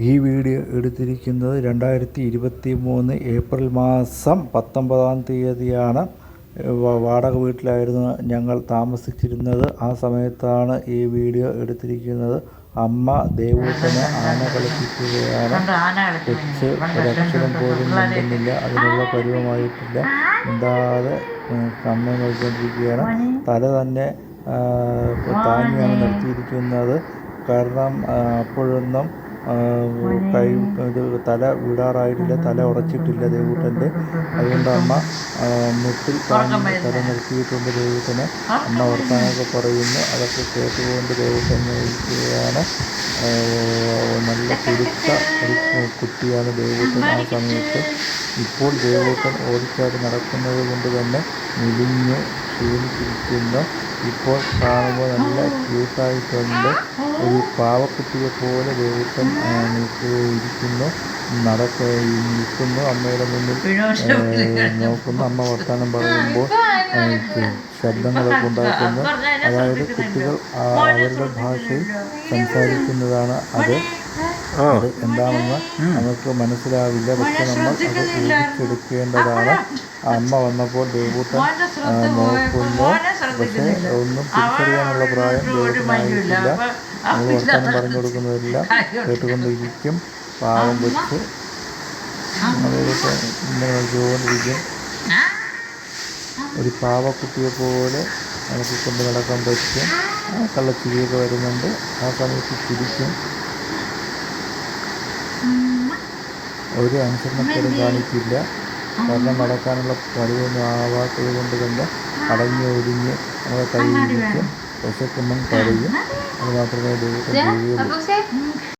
ഈ വീഡിയോ എടുത്തിരിക്കുന്നത് 2023 ഏപ്രിൽ മാസം 19-ാം തീയതിയാണ്. വാടക വീട്ടിലായിരുന്നു ഞങ്ങൾ താമസിച്ചിരുന്നത്. ആ സമയത്താണ് ഈ വീഡിയോ എടുത്തിരിക്കുന്നത്. അമ്മ ദേവൂട്ടനെ ആന കളിപ്പിക്കുകയാണ്. കൊച്ച് ഒരക്ഷരം പോലും മിണ്ടുന്നില്ല, അതിനുള്ള പരുവമായിട്ടില്ല. മിണ്ടാതെ അമ്മയെ നോക്കിക്കൊണ്ടിരിക്കുകയാണ്. തല തന്നെ താങ്ങിയാണ് നിർത്തിയിരിക്കുന്നത്. കാരണം അപ്പോഴൊന്നും തല വിടാറായിട്ടില്ല, തല ഉറച്ചിട്ടില്ല ദേവൂട്ടൻ്റെ. അതുകൊണ്ട് അമ്മ മുട്ടിൽ താങ്ങി തല നിർത്തിയിട്ടുണ്ട് ദേവൂട്ടനെ. അമ്മ വർത്താനമൊക്കെ പറയുന്നു, അതൊക്കെ കേട്ടുകൊണ്ട് ദേവൂട്ടൻ ഇരിക്കുകയാണ്. നല്ല തുടുത്ത ഒരു കുട്ടിയാണ് ദേവൂട്ടൻ ആ സമയത്ത്. ഇപ്പോൾ ദേവൂട്ടൻ ഓടിച്ചാടി നടക്കുന്നത് കൊണ്ട് തന്നെ മെലിഞ്ഞ് ക്ഷീണിച്ചിരിക്കുന്നു. ഇപ്പോൾ കാണുമ്പോൾ നല്ല ക്യൂട്ടായിട്ടുണ്ട്. ഒരു പാവക്കുട്ടിയെ പോലെ ദേവൂട്ടൻ ഇരിക്കുന്നു, നിൽക്കുന്നു, അമ്മയുടെ മുന്നിൽ നോക്കുന്നു. അമ്മ വർത്താനം പറയുമ്പോൾ ശബ്ദങ്ങളൊക്കെ ഉണ്ടാക്കുന്നു. അതായത് കുട്ടികൾ അവരുടെ ഭാഷയിൽ സംസാരിക്കുന്നതാണ്. അത് എന്താണെന്ന് നമുക്ക് മനസ്സിലാവില്ല, പക്ഷെ നമ്മൾ അത് ഊഹിച്ചെടുക്കേണ്ടതാണ്. അമ്മ വന്നപ്പോൾ ദേവൂട്ടൻ നോക്കുന്നു, പക്ഷെ ഒന്നും തിരിച്ചറിയാനുള്ള പ്രായം ദേവൂട്ടനായിട്ടില്ല. നമ്മൾ വർത്താനം പറഞ്ഞു കൊടുക്കുന്നതെല്ലാം കേട്ടുകൊണ്ടിരിക്കും. പാവം വെച്ച് ദേവൂട്ടൻ ഇങ്ങനെ നോക്കിക്കൊണ്ടിരിക്കും. ഒരു പാവക്കുട്ടിയെ പോലെ നമുക്ക് കൊണ്ട് നടക്കാൻ പറ്റും. കള്ളച്ചിരിയൊക്കെ വരുന്നുണ്ട്. ആ സമയത്ത് ചിരിക്കും. ഒരു അനുസരണക്കേടും കാണിക്കില്ല. കാരണം നടക്കാനുള്ള കഴിവൊന്നും ആവാത്തത് കൊണ്ട് തന്നെ അടങ്ങി ഒതുങ്ങി നമ്മളെ കയ്യിലിരിക്കും. വിശക്കുമ്പം കരയും. അത് മാത്രമേ ദേവൂട്ടൻ ചെയ്യുള്ളൂ.